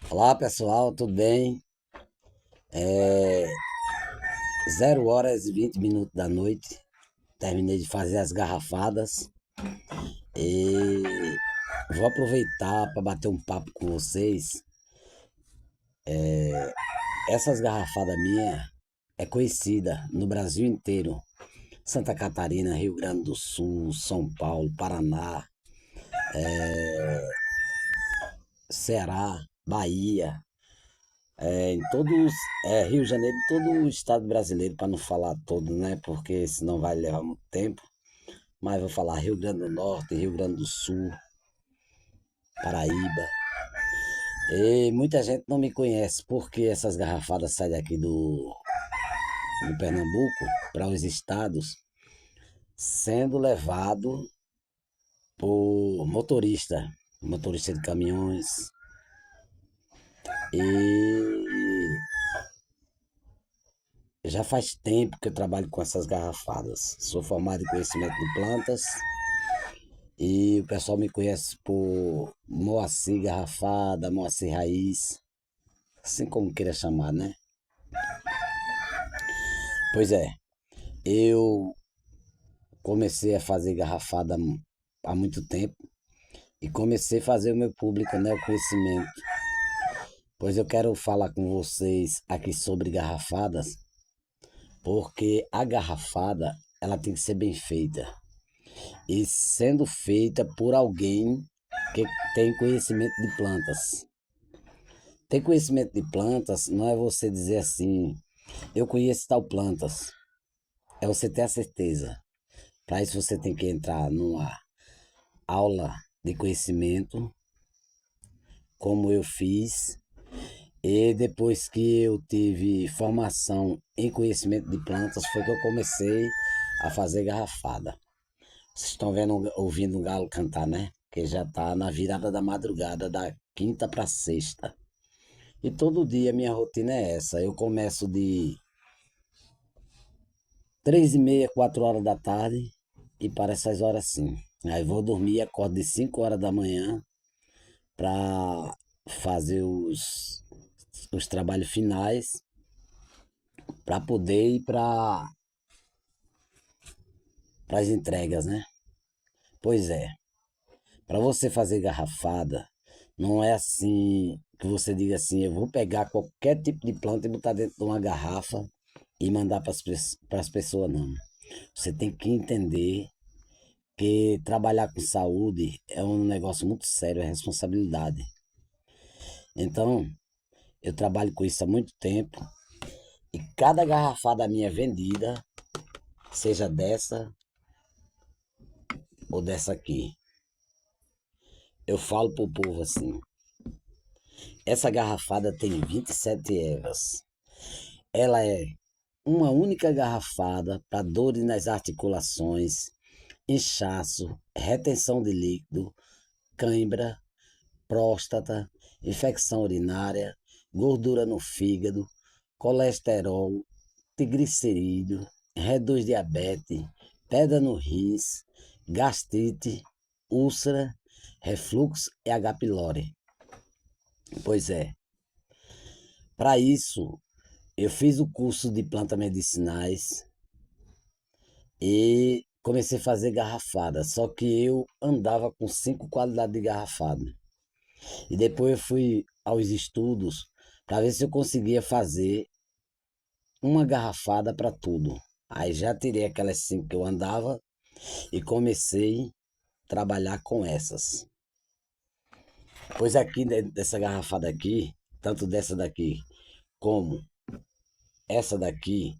Olá pessoal, tudo bem? É 0h20 da noite. Terminei de fazer as garrafadas e vou aproveitar para bater um papo com vocês. Essas garrafadas minhas é conhecida no Brasil inteiro. Santa Catarina, Rio Grande do Sul, São Paulo, Paraná, Ceará, Bahia, em todos, Rio de Janeiro, todo o estado brasileiro, para não falar todo, né? Porque senão vai levar muito tempo. Mas vou falar Rio Grande do Norte, Rio Grande do Sul, Paraíba. E muita gente não me conhece porque essas garrafadas saem daqui do Pernambuco para os estados, sendo levado por motorista de caminhões. E já faz tempo que eu trabalho com essas garrafadas. Sou formado em conhecimento de plantas e o pessoal me conhece por Moacir Garrafada, Moacir Raiz, assim como queira chamar, né? Pois é, eu comecei a fazer garrafada há muito tempo e comecei a fazer o meu público, né, o conhecimento. Pois eu quero falar com vocês aqui sobre garrafadas, porque a garrafada ela tem que ser bem feita e sendo feita por alguém que tem conhecimento de plantas. Ter conhecimento de plantas não é você dizer assim, eu conheço tal plantas. É você ter a certeza. Para isso você tem que entrar numa aula de conhecimento, como eu fiz, e depois que eu tive formação em conhecimento de plantas, foi que eu comecei a fazer garrafada. Vocês estão vendo, ouvindo o galo cantar, né? Que já está na virada da madrugada, da quinta para sexta. E todo dia minha rotina é essa. Eu começo de 3h30, 4h da tarde e para essas horas sim. Aí vou dormir, acordo de 5 horas da manhã para fazer os trabalhos finais para poder ir para as entregas, né? Pois é, para você fazer garrafada, não é assim que você diga assim, eu vou pegar qualquer tipo de planta e botar dentro de uma garrafa e mandar para as pessoas, não. Você tem que entender que trabalhar com saúde é um negócio muito sério, é responsabilidade. Então, eu trabalho com isso há muito tempo e cada garrafada minha vendida, seja dessa ou dessa aqui, eu falo pro povo assim: essa garrafada tem 27 ervas. Ela é uma única garrafada para dores nas articulações, inchaço, retenção de líquido, cãibra, próstata, infecção urinária, gordura no fígado, colesterol, triglicerídeo, reduz diabetes, pedra no rins, gastrite, úlcera, refluxo e H. pylori. Pois é, para isso eu fiz o curso de plantas medicinais e comecei a fazer garrafada, só que eu andava com 5 qualidades de garrafada. E depois eu fui aos estudos para ver se eu conseguia fazer uma garrafada para tudo. Aí já tirei aquelas 5 que eu andava e comecei a trabalhar com essas. Pois aqui dessa garrafada aqui, tanto dessa daqui como essa daqui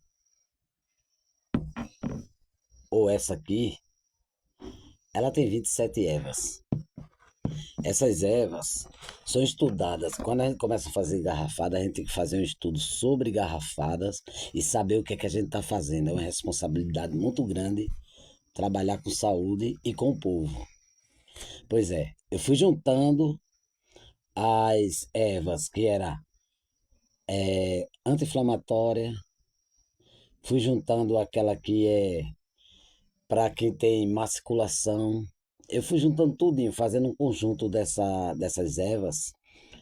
ou essa aqui, ela tem 27 ervas. Essas ervas são estudadas. Quando a gente começa a fazer garrafada, a gente tem que fazer um estudo sobre garrafadas e saber o que é que a gente está fazendo. É uma responsabilidade muito grande trabalhar com saúde e com o povo. Pois é, eu fui juntando as ervas que era anti-inflamatória, fui juntando aquela que é para quem tem má circulação, eu fui juntando tudinho, fazendo um conjunto dessas ervas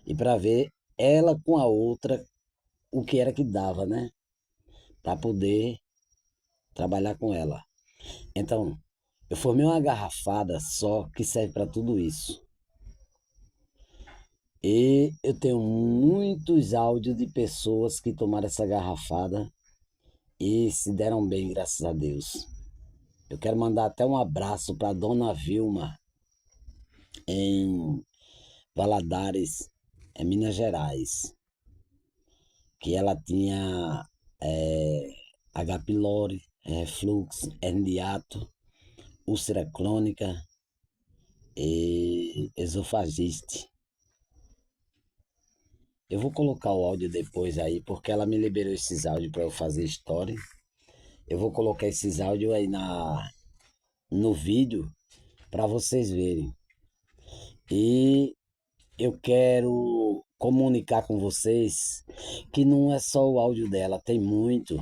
e para ver ela com a outra o que era que dava, né? Para poder trabalhar com ela. Então, eu formei uma garrafada só que serve para tudo isso. E eu tenho muitos áudios de pessoas que tomaram essa garrafada e se deram bem, graças a Deus. Eu quero mandar até um abraço para Dona Vilma, em Valadares, em Minas Gerais, que ela tinha H. pylori, refluxo, hernia de hiato, úlcera crônica e esofagite. Eu vou colocar o áudio depois aí, porque ela me liberou esses áudios para eu fazer história. Eu vou colocar esses áudios aí no vídeo para vocês verem. E eu quero comunicar com vocês que não é só o áudio dela, tem muito.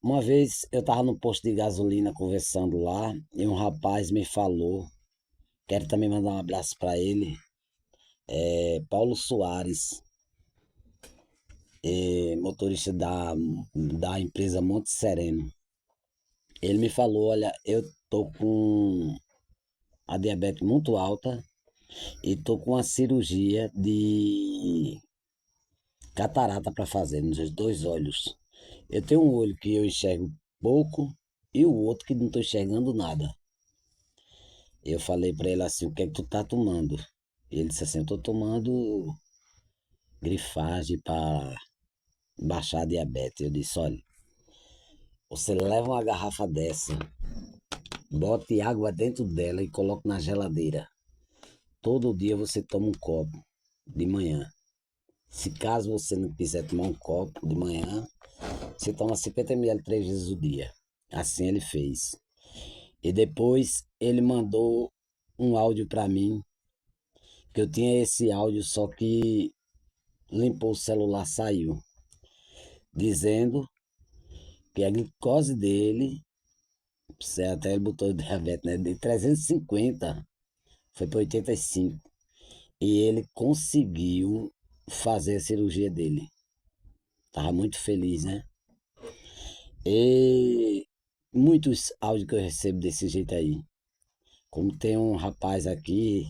Uma vez eu estava no posto de gasolina conversando lá e um rapaz me falou, quero também mandar um abraço para ele, Paulo Soares, motorista da empresa Monte Sereno. Ele me falou, olha, eu tô com a diabetes muito alta e tô com uma cirurgia de catarata para fazer nos dois olhos. Eu tenho um olho que eu enxergo pouco e o outro que não estou enxergando nada. Eu falei para ele assim, o que é que tu tá tomando? Ele disse assim, eu tô tomando grifagem para baixar a diabetes. Eu disse, olha, você leva uma garrafa dessa, bote água dentro dela e coloque na geladeira. Todo dia você toma um copo de manhã. Se caso você não quiser tomar um copo de manhã, você toma 50 ml 3 vezes o dia. Assim ele fez. E depois ele mandou um áudio para mim, que eu tinha esse áudio, só que limpou o celular, saiu, dizendo que a glicose dele, até ele botou diabetes, né, de 350 foi para 85. E ele conseguiu fazer a cirurgia dele. Tava muito feliz, né? E muitos áudios que eu recebo desse jeito aí. Como tem um rapaz aqui,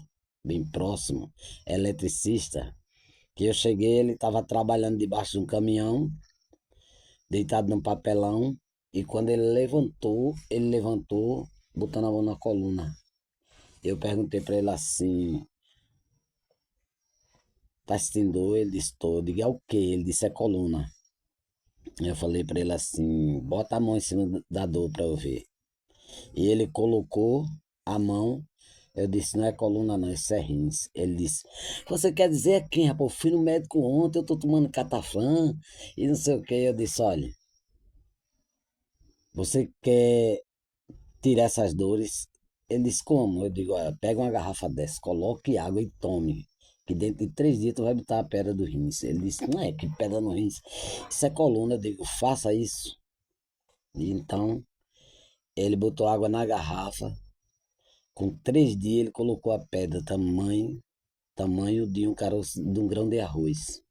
bem próximo, eletricista, que eu cheguei, ele estava trabalhando debaixo de um caminhão, deitado num papelão, e quando ele levantou, botando a mão na coluna. Eu perguntei para ele assim, tá sentindo dor? Ele disse, tô. Eu digo, é o quê? Ele disse, é coluna. Eu falei para ele assim, bota a mão em cima da dor para eu ver. E ele colocou a mão. Eu disse, não é coluna não, isso é rins. Ele disse, você quer dizer quem, rapaz? Eu fui no médico ontem, eu tô tomando cataflã e não sei o que. Eu disse, olha, você quer tirar essas dores? Ele disse, como? Eu digo, olha, pega uma garrafa dessa, coloque água e tome. Que dentro de 3 dias tu vai botar a pedra do rins. Ele disse, não é que pedra no rins, isso é coluna. Eu digo, faça isso. E então, ele botou água na garrafa. Com 3 dias ele colocou a pedra tamanho de um caroço, de um grão de arroz.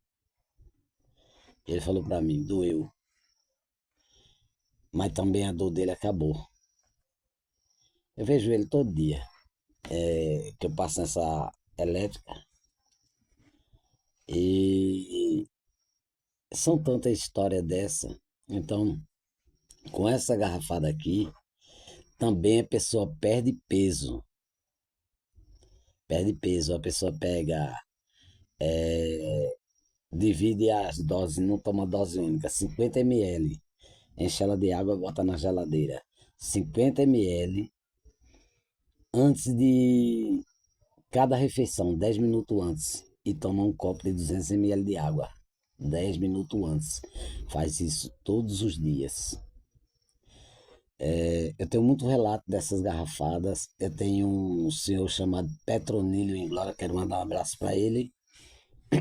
Ele falou para mim, doeu. Mas também a dor dele acabou. Eu vejo ele todo dia, que eu passo nessa elétrica. E são tantas histórias dessa. Então, com essa garrafada aqui, também a pessoa perde peso. Perde peso. A pessoa pega, divide as doses, não toma dose única, 50 ml. Enche ela de água, bota na geladeira. 50 ml antes de cada refeição, 10 minutos antes. E toma um copo de 200 ml de água, 10 minutos antes. Faz isso todos os dias. Eu tenho muito relato dessas garrafadas. Eu tenho um senhor chamado Petronílio em Glória, quero mandar um abraço para ele.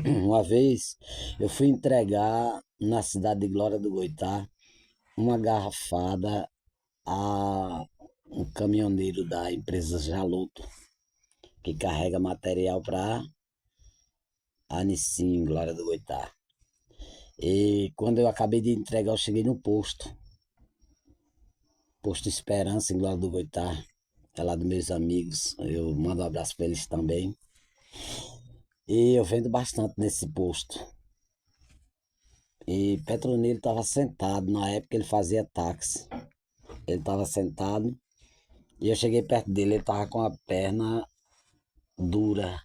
Uma vez eu fui entregar na cidade de Glória do Goitá uma garrafada a um caminhoneiro da empresa Jaloto, que carrega material para Anicim, Glória do Goitá. E quando eu acabei de entregar, eu cheguei no posto Esperança, em Glória do Goitá, é lá dos meus amigos. Eu mando um abraço para eles também. E eu vendo bastante nesse posto. E Petronilo estava sentado, na época ele fazia táxi. Ele estava sentado e eu cheguei perto dele, ele estava com a perna dura,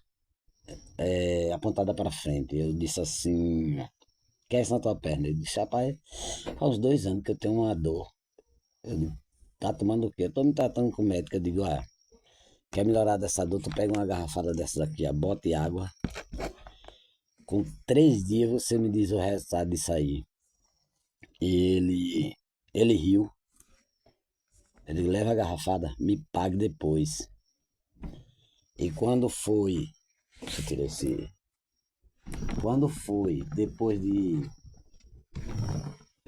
apontada para frente. Eu disse assim: que é isso na tua perna? Ele disse: rapaz, faz uns 2 anos que eu tenho uma dor. Eu digo: tá tomando o quê? Eu tô me tratando com o médico. Eu digo: ah, quer melhorar dessa dor? Tu pega uma garrafada dessas aqui, ó, bota em água. Com 3 dias você me diz o resultado disso aí. E ele riu. Ele leva a garrafada, me pague depois. E quando foi, deixa eu tirar esse. Quando foi, depois de.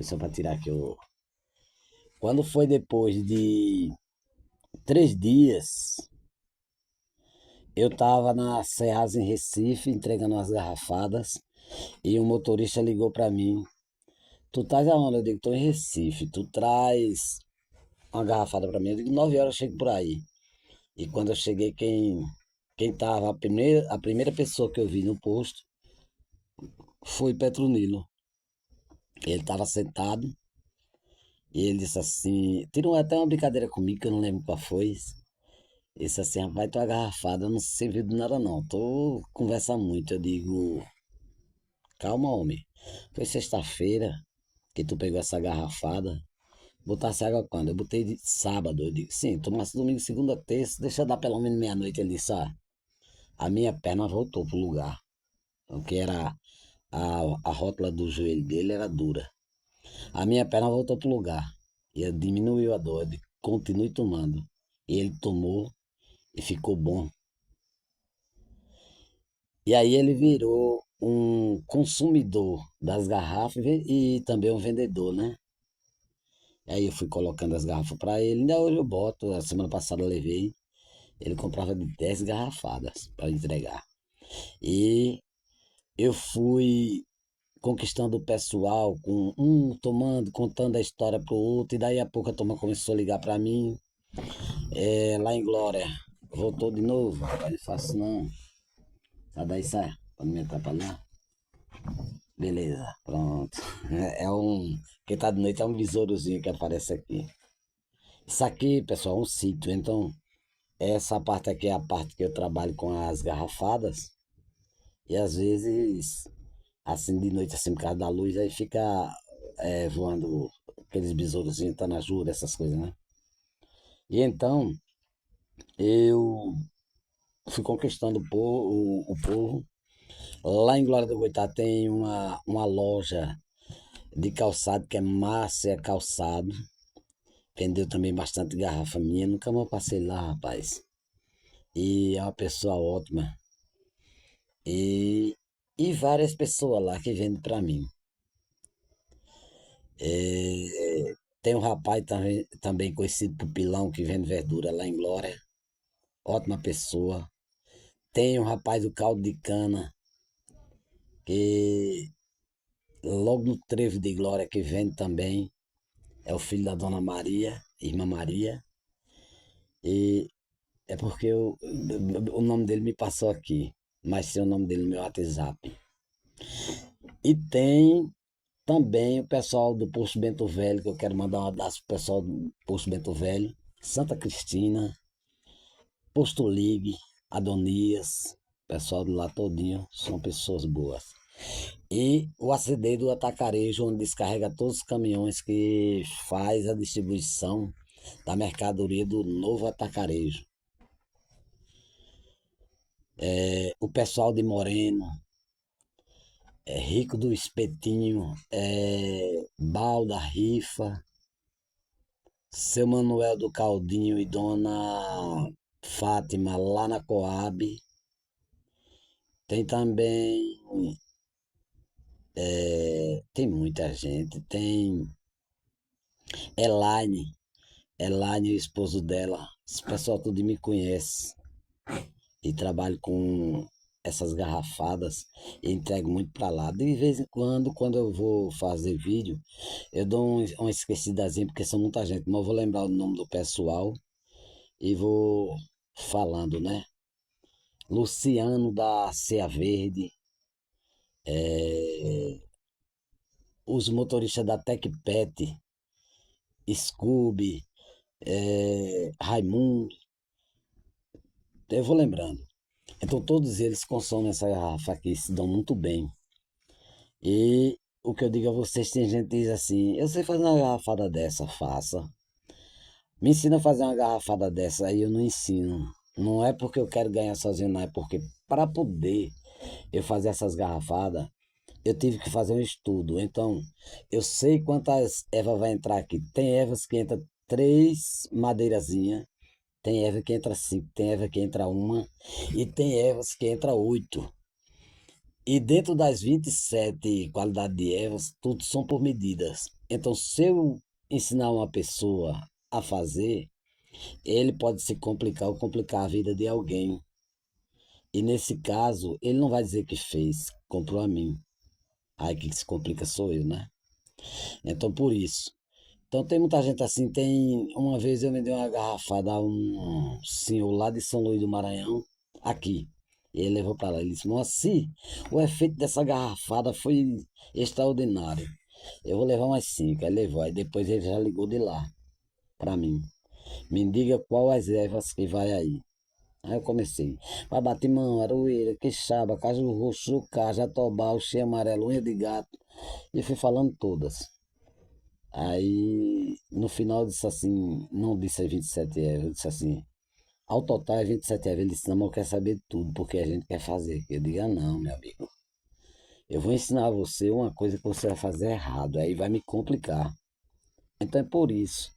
Só para tirar aqui o. Quando foi depois de 3 dias, eu tava na Ceasa em Recife entregando as garrafadas e o motorista ligou para mim. Tu estás aonde? Eu digo: tô em Recife. Tu traz uma garrafada para mim? Eu digo: 9 horas eu chego por aí. E quando eu cheguei, quem tava, a primeira pessoa que eu vi no posto foi Petronilo. Ele estava sentado e ele disse assim, tirou até uma brincadeira comigo, que eu não lembro qual foi. Ele disse assim: rapaz, tua garrafada não serviu de nada não, tô conversa muito. Eu digo: calma, homem, foi sexta-feira que tu pegou essa garrafada. Botasse água quando? Eu botei de sábado. Eu digo: sim, tomasse domingo, segunda, terça, deixa eu dar pelo menos meia-noite. Ele disse: ah, a minha perna voltou pro lugar, porque era a rótula do joelho dele era dura. A minha perna voltou pro lugar. E eu diminuiu a dor. Eu disse: continue tomando. E ele tomou e ficou bom. E aí ele virou um consumidor das garrafas e também um vendedor, né? E aí eu fui colocando as garrafas para ele. Ainda hoje eu boto. A semana passada eu levei. Ele comprava de 10 garrafadas para entregar. E eu fui conquistando o pessoal, com um tomando, contando a história pro outro, e daí a pouco a turma começou a ligar para mim. Lá em Glória, voltou de novo, rapaz, não faço não. Sai daí, sai, pra não me atrapalhar. Beleza, pronto. Quem tá de noite é um besourozinho que aparece aqui. Isso aqui, pessoal, é um sítio, então essa parte aqui é a parte que eu trabalho com as garrafadas, e às vezes, assim de noite, assim por causa da luz, aí fica voando aqueles besourozinhos, tanajura, essas coisas, né? E então eu fui conquistando o povo. Lá em Glória do Goitá tem uma loja de calçado que é Márcia Calçado. Vendeu também bastante garrafa minha. Nunca mais passei lá, rapaz. E é uma pessoa ótima. E, e várias pessoas lá que vendem pra mim. Tem um rapaz também conhecido por Pilão que vende verdura lá em Glória. Ótima pessoa. Tem um rapaz do caldo de cana que logo no trevo de Glória que vende também. É o filho da Dona Maria, Irmã Maria. E é porque o nome dele me passou aqui, mas tem o nome dele no meu WhatsApp. E tem também o pessoal do Posto Bento Velho, que eu quero mandar um abraço pro pessoal do Posto Bento Velho, Santa Cristina, Posto Ligue, Adonias, pessoal de lá todinho, são pessoas boas. E o ACD do Atacarejo, onde descarrega todos os caminhões que faz a distribuição da mercadoria do novo Atacarejo. O pessoal de Moreno, Rico do Espetinho, Bal da Rifa, Seu Manuel do Caldinho e Dona Fátima lá na Coab. Tem também, tem muita gente, tem Elaine, Elaine, o esposo dela. Esse pessoal tudo me conhece. E trabalho com essas garrafadas e entrego muito pra lá. De vez em quando eu vou fazer vídeo, eu dou uma esquecidazinha, porque são muita gente, mas eu vou lembrar o nome do pessoal e vou falando, né? Luciano da Ceia Verde, os motoristas da TecPet, Scooby, Raimundo, eu vou lembrando. Então todos eles consomem essa garrafa aqui, se dão muito bem. E o que eu digo a vocês, tem gente que diz assim, eu sei fazer uma garrafada dessa, faça. Me ensina a fazer uma garrafada dessa, aí eu não ensino. Não é porque eu quero ganhar sozinho, não, é porque para poder eu fazer essas garrafadas, eu tive que fazer um estudo. Então, eu sei quantas ervas vai entrar aqui. Tem ervas que entra três madeirazinhas, tem erva que entra cinco, tem erva que entra uma e tem ervas que entra oito. E dentro das 27 qualidades de ervas, tudo são por medidas. Então, se eu ensinar uma pessoa a fazer, ele pode se complicar ou complicar a vida de alguém. E nesse caso, ele não vai dizer que fez, comprou a mim. Aí quem se complica sou eu, né? Então, por isso. Então, tem muita gente assim. Tem. Uma vez eu me dei uma garrafada a um senhor lá de São Luís do Maranhão, aqui. E ele levou para lá. Ele disse: Moacir, o efeito dessa garrafada foi extraordinário. Eu vou levar umas cinco. Aí levou. Aí depois ele já ligou de lá para mim. Me diga qual as ervas que vai aí. Aí eu comecei. Babatimão, aroeira, quixaba, caju roxo, jucá, jatobá, oxê amarelo, unha de gato. E fui falando todas. Aí, no final, eu disse assim, não disse 27 euros, eu disse assim, ao total é 27 euros. Ele disse, não, mas eu quero saber de tudo, porque a gente quer fazer. Eu digo, ah, não, meu amigo, eu vou ensinar você uma coisa que você vai fazer errado, aí vai me complicar. Então é por isso.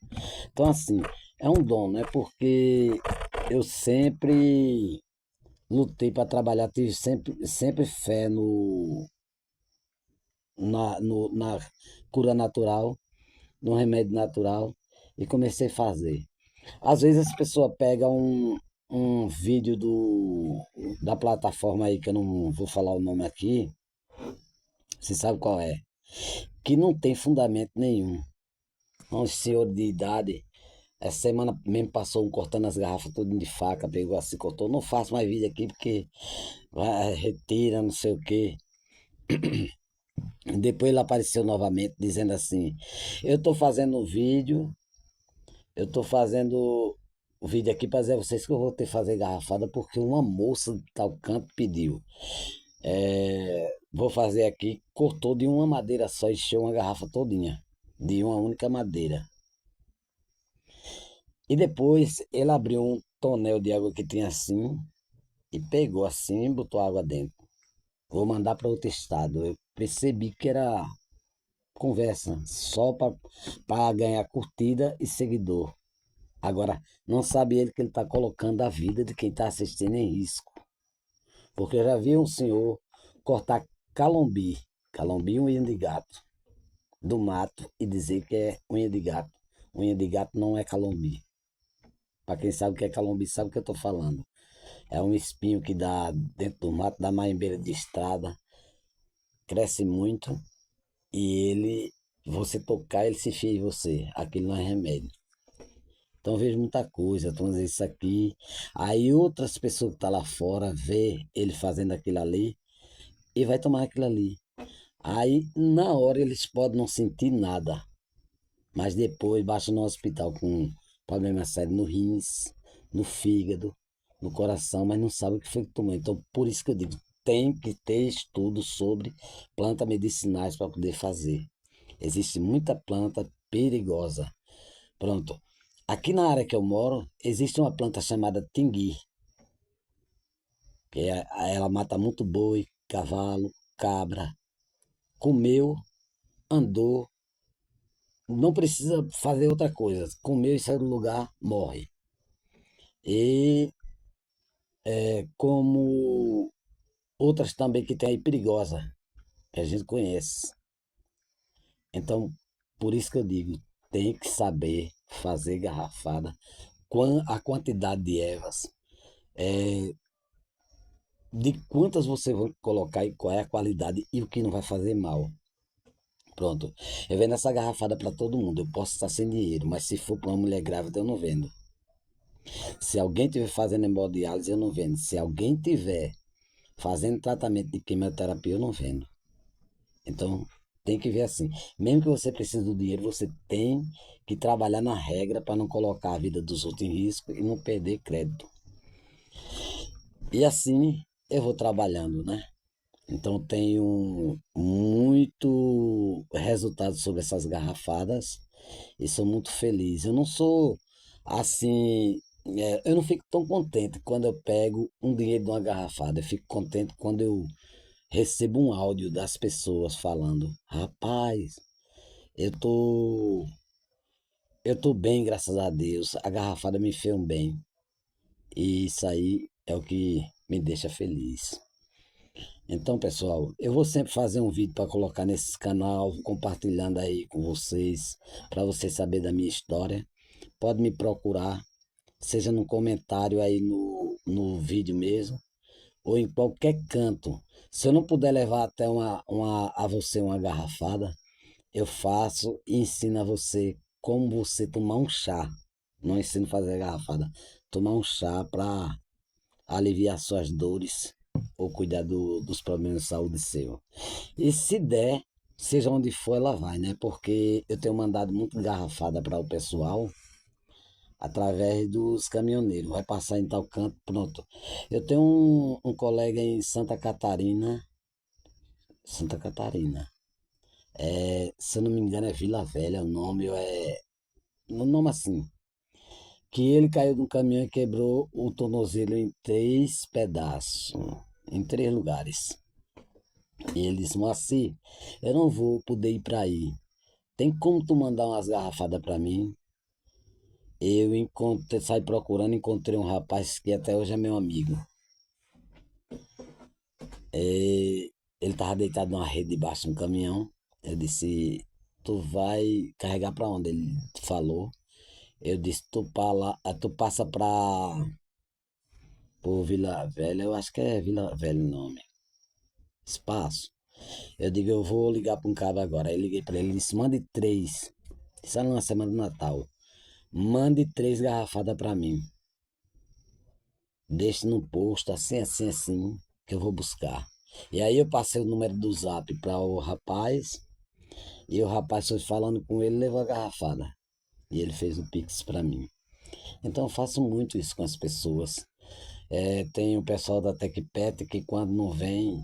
Então, assim, é um dom, né? Porque eu sempre lutei para trabalhar, tive sempre fé na cura natural, no remédio natural, e comecei a fazer. Às vezes as pessoas pegam um vídeo da plataforma aí, que eu não vou falar o nome aqui, você sabe qual é, que não tem fundamento nenhum. Um senhor de idade, essa semana mesmo passou um cortando as garrafas tudo de faca, pegou assim, cortou. Não faço mais vídeo aqui porque retira, não sei o quê. Depois ele apareceu novamente dizendo assim: Eu estou fazendo um vídeo, eu estou fazendo o vídeo aqui para dizer a vocês que eu vou ter que fazer garrafada porque uma moça de tal canto pediu. Vou fazer aqui, cortou de uma madeira só, encheu uma garrafa todinha, de uma única madeira. E depois ele abriu um tonel de água que tinha assim e pegou assim e botou água dentro. Vou mandar para outro estado. Eu percebi que era conversa só para ganhar curtida e seguidor. Agora, não sabe ele que ele está colocando a vida de quem está assistindo em risco. Porque eu já vi um senhor cortar calombi, calombi unha de gato, do mato e dizer que é unha de gato. Unha de gato não é calombi. Para quem sabe o que é calombi, sabe o que eu estou falando. É um espinho que dá dentro do mato, dá mais em beira de estrada, cresce muito e ele, você tocar, ele se fia em você. Aquilo não é remédio. Então eu vejo muita coisa, então às vezes isso aqui. Aí outras pessoas que estão lá fora vê ele fazendo aquilo ali e vai tomar aquilo ali. Aí na hora eles podem não sentir nada, mas depois baixa no hospital com problema sério no rins, no fígado, no coração, mas não sabe o que foi que tomou. Então por isso que eu digo, tem que ter estudo sobre plantas medicinais para poder fazer. Existe muita planta perigosa. Pronto. Aqui na área que eu moro, existe uma planta chamada tingui, ela mata muito boi, cavalo, cabra. Comeu, andou, não precisa fazer outra coisa. Comeu e saiu do lugar, morre. E como outras também que tem aí perigosa, que a gente conhece. Então, por isso que eu digo, tem que saber. fazer garrafada, a quantidade de ervas, de quantas você vai colocar e qual é a qualidade e o que não vai fazer mal. Pronto, eu vendo essa garrafada para todo mundo. Eu posso estar sem dinheiro, mas se for para uma mulher grávida, eu não vendo. Se alguém estiver fazendo hemodiálise, eu não vendo. Se alguém tiver fazendo tratamento de quimioterapia, eu não vendo. Então, tem que ver assim. Mesmo que você precise do dinheiro, você tem que trabalhar na regra para não colocar a vida dos outros em risco e não perder crédito. E assim eu vou trabalhando, né? Então tenho muito resultado sobre essas garrafadas e sou muito feliz. Eu não sou assim, eu não fico tão contente quando eu pego um dinheiro de uma garrafada. Eu fico contente quando eu recebo um áudio das pessoas falando: rapaz, eu tô, eu tô bem, graças a Deus. A garrafada me fez um bem. E isso aí é o que me deixa feliz. Então, pessoal, eu vou sempre fazer um vídeo para colocar nesse canal, compartilhando aí com vocês, para vocês saberem da minha história. Pode me procurar, seja no comentário aí no vídeo mesmo, ou em qualquer canto. Se eu não puder levar até a você uma garrafada, eu faço e ensino a você como você tomar um chá. Não ensino a fazer garrafada, tomar um chá para aliviar suas dores ou cuidar dos problemas de saúde seu. E se der, seja onde for, ela vai, né? Porque eu tenho mandado muito garrafada para o pessoal através dos caminhoneiros. Vai passar em tal canto, pronto. Eu tenho um colega em Santa Catarina. Santa Catarina. Se eu não me engano, é Vila Velha o nome, ou é. Um nome assim. Que ele caiu de um caminhão e quebrou o tornozelo em 3 pedaços, em 3 lugares. E ele disse: Moacir, eu não vou poder ir para aí. Tem como tu mandar umas garrafadas para mim? Eu encontrei, saí procurando, encontrei um rapaz que até hoje é meu amigo. Ele estava deitado numa rede debaixo de um caminhão. Eu disse: tu vai carregar para onde? Ele falou. Eu disse: tu passa para por Vila Velha. Eu acho que é Vila Velha o nome. Espaço. Eu digo: eu vou ligar para um cara agora. Aí liguei para ele, ele disse: mande 3. Isso era na semana do Natal. Mande 3 garrafadas para mim. Deixe no posto, assim, assim, assim, que eu vou buscar. E aí eu passei o número do zap para o rapaz. E o rapaz foi falando com ele, levou a garrafada. E ele fez o Pix para mim. Então eu faço muito isso com as pessoas. Tem o pessoal da TecPet que quando não vem,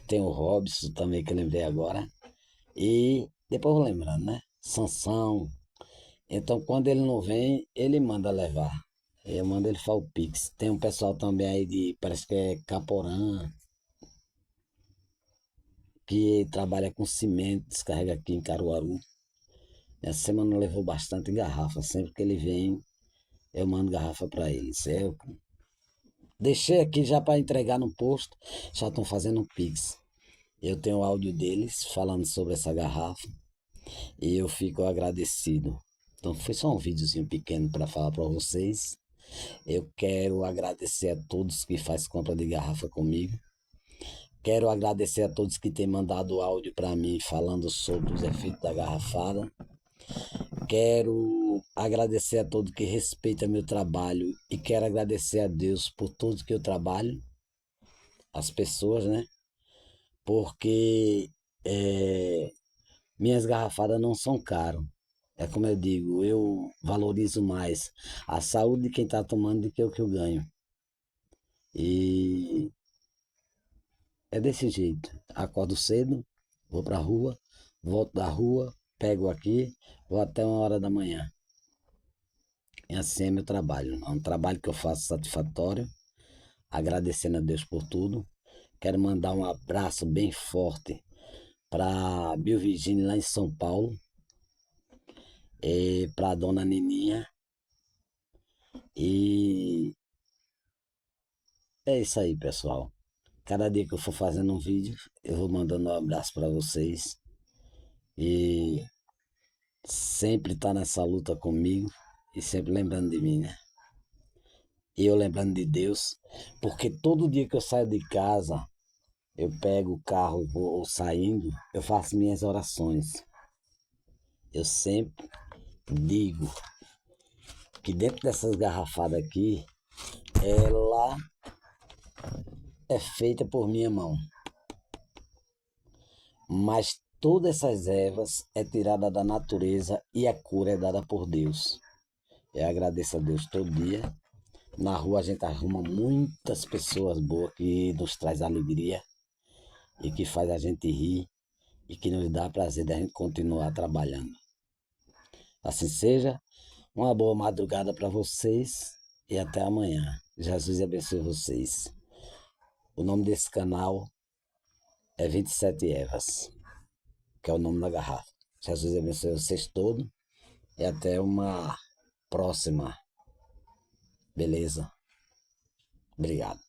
tem o Robson também que eu lembrei agora. E depois eu vou lembrando, né? Sansão. Então quando ele não vem, ele manda levar. Eu mando ele fazer o Pix. Tem um pessoal também aí parece que é Caporã, que trabalha com cimento, descarrega aqui em Caruaru. Essa semana levou bastante garrafa. Sempre que ele vem, eu mando garrafa para eles. Eu deixei aqui já para entregar no posto, já estão fazendo um Pix. Eu tenho o áudio deles falando sobre essa garrafa e eu fico agradecido. Então foi só um videozinho pequeno para falar para vocês. Eu quero agradecer a todos que fazem compra de garrafa comigo. Quero agradecer a todos que têm mandado áudio para mim falando sobre os efeitos da garrafada. Quero agradecer a todos que respeitam meu trabalho e quero agradecer a Deus por tudo que eu trabalho, as pessoas, né? Porque minhas garrafadas não são caras. É como eu digo, eu valorizo mais a saúde de quem está tomando do que o que eu ganho. E é desse jeito. Acordo cedo, vou para a rua, volto da rua, pego aqui, vou até 1 hora da manhã. E assim é meu trabalho. É um trabalho que eu faço satisfatório, agradecendo a Deus por tudo. Quero mandar um abraço bem forte para Bill Virginia lá em São Paulo, e para dona Nininha. E é isso aí, pessoal. Cada dia que eu for fazendo um vídeo, eu vou mandando um abraço para vocês. E sempre tá nessa luta comigo. e sempre lembrando de mim, né? E eu lembrando de Deus, porque todo dia que eu saio de casa, eu pego o carro e vou saindo, eu faço minhas orações. Eu sempre digo que dentro dessas garrafadas aqui, ela é feita por minha mão. Mas todas essas ervas é tirada da natureza e a cura é dada por Deus. Eu agradeço a Deus todo dia. Na rua a gente arruma muitas pessoas boas que nos traz alegria e que faz a gente rir e que nos dá prazer de a gente continuar trabalhando. Assim seja, uma boa madrugada para vocês e até amanhã. Jesus abençoe vocês. O nome desse canal é 27 Ervas, que é o nome da garrafa. Jesus abençoe vocês todos e até uma próxima. Beleza? Obrigado.